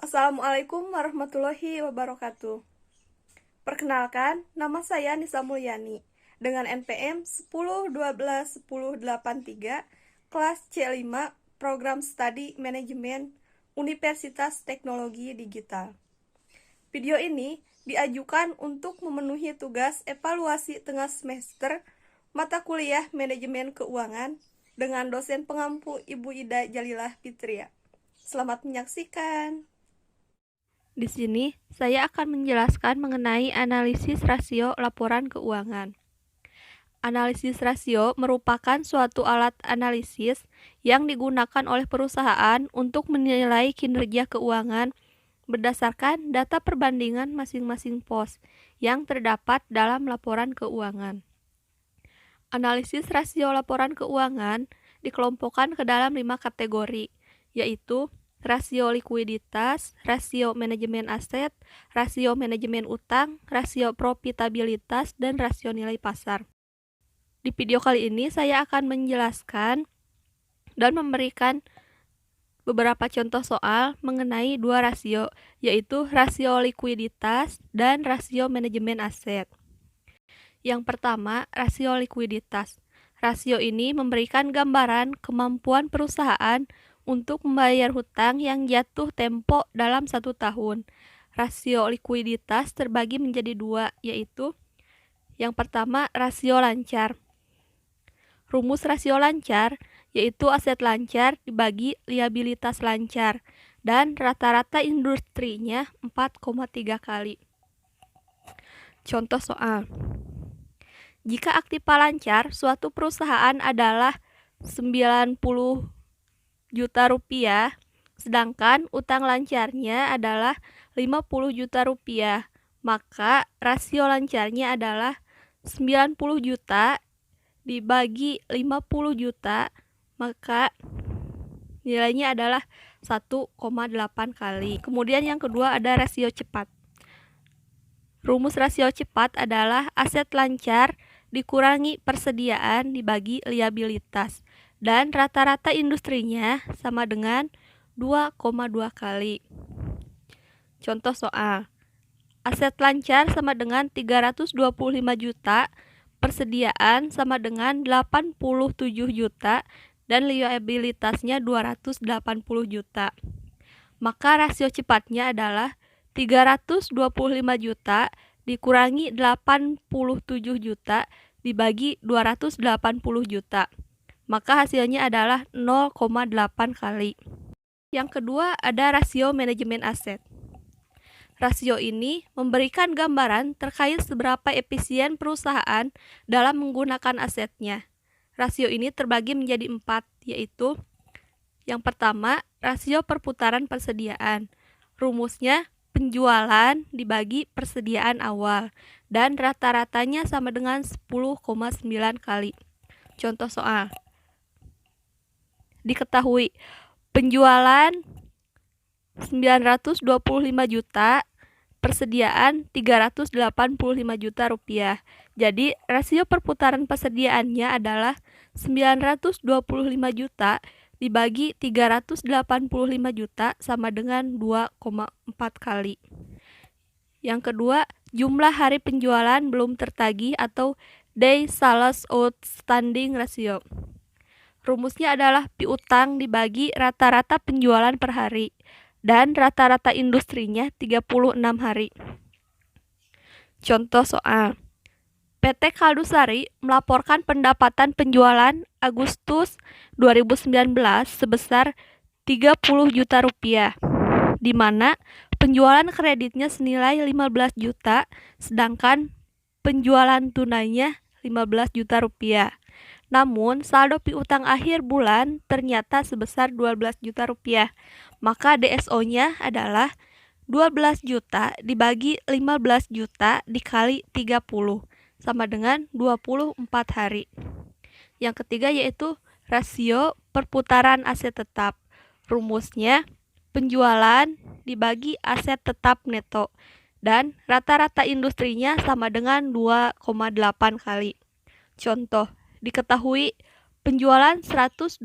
Assalamualaikum warahmatullahi wabarakatuh. Perkenalkan, nama saya Nisa Mulyani dengan NPM 10121083 kelas C5 Program Studi Manajemen Universitas Teknologi Digital. Video ini diajukan untuk memenuhi tugas evaluasi tengah semester mata kuliah Manajemen Keuangan dengan dosen pengampu Ibu Ida Jalilah Fitria. Selamat menyaksikan. Di sini, saya akan menjelaskan mengenai analisis rasio laporan keuangan. Analisis rasio merupakan suatu alat analisis yang digunakan oleh perusahaan untuk menilai kinerja keuangan berdasarkan data perbandingan masing-masing pos yang terdapat dalam laporan keuangan. Analisis rasio laporan keuangan dikelompokkan ke dalam 5 kategori, yaitu rasio likuiditas, rasio manajemen aset, rasio manajemen utang, rasio profitabilitas, dan rasio nilai pasar. Di video kali ini saya akan menjelaskan dan memberikan beberapa contoh soal mengenai dua rasio, yaitu rasio likuiditas dan rasio manajemen aset. Yang pertama, rasio likuiditas. Rasio ini memberikan gambaran kemampuan perusahaan untuk membayar hutang yang jatuh tempo dalam 1 tahun. Rasio likuiditas terbagi menjadi 2, yaitu yang pertama rasio lancar. Rumus rasio lancar yaitu aset lancar dibagi liabilitas lancar, dan rata-rata industrinya 4,3 kali. Contoh soal. Jika aktiva lancar suatu perusahaan adalah 90 juta rupiah, sedangkan utang lancarnya adalah 50 juta rupiah, maka rasio lancarnya adalah 90 juta dibagi 50 juta, maka nilainya adalah 1,8 kali. Kemudian yang kedua ada rasio cepat. Rumus rasio cepat adalah aset lancar dikurangi persediaan dibagi liabilitas, dan rata-rata industrinya sama dengan 2,2 kali. Contoh soal. Aset lancar sama dengan 325 juta, persediaan sama dengan 87 juta, dan liabilitasnya 280 juta. Maka rasio cepatnya adalah 325 juta dikurangi 87 juta dibagi 280 juta. Maka hasilnya adalah 0,8 kali. Yang kedua ada rasio manajemen aset. Rasio ini memberikan gambaran terkait seberapa efisien perusahaan dalam menggunakan asetnya. Rasio ini terbagi menjadi 4, yaitu yang pertama, rasio perputaran persediaan. Rumusnya penjualan dibagi persediaan awal, dan rata-ratanya sama dengan 10,9 kali. Contoh soal. Diketahui penjualan 925 juta, persediaan 385 juta rupiah. Jadi rasio perputaran persediaannya adalah 925 juta dibagi 385 juta sama dengan 2,4 kali. Yang kedua, jumlah hari penjualan belum tertagih atau day sales outstanding ratio. Rumusnya adalah piutang dibagi rata-rata penjualan per hari, dan rata-rata industrinya 36 hari. Contoh soal. PT Kaldusari melaporkan pendapatan penjualan Agustus 2019 sebesar 30 juta rupiah, di mana penjualan kreditnya senilai 15 juta, sedangkan penjualan tunainya 15 juta rupiah. Namun, saldo piutang akhir bulan ternyata sebesar 12 juta rupiah. Maka DSO-nya adalah 12 juta dibagi 15 juta dikali 30, sama dengan 24 hari. Yang ketiga yaitu rasio perputaran aset tetap. Rumusnya penjualan dibagi aset tetap neto, dan rata-rata industrinya sama dengan 2,8 kali. Contoh. Diketahui penjualan 120.000,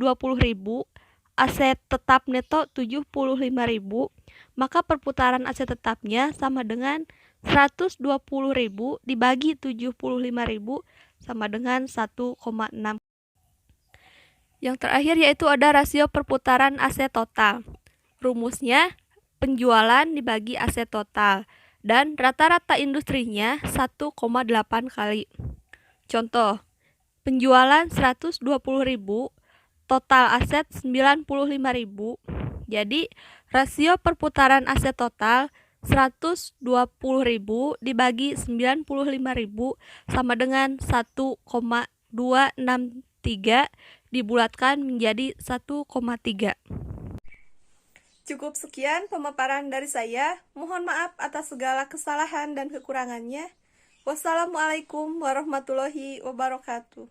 aset tetap neto 75.000, maka perputaran aset tetapnya sama dengan 120.000 dibagi 75.000 sama dengan 1,6. Yang terakhir yaitu ada rasio perputaran aset total. Rumusnya penjualan dibagi aset total dan rata-rata industrinya 1,8 kali. Contoh, penjualan 120.000, total aset 95.000. Jadi, rasio perputaran aset total 120.000 dibagi 95.000 sama dengan 1,263 dibulatkan menjadi 1,3. Cukup sekian pemaparan dari saya. Mohon maaf atas segala kesalahan dan kekurangannya. Wassalamualaikum warahmatullahi wabarakatuh.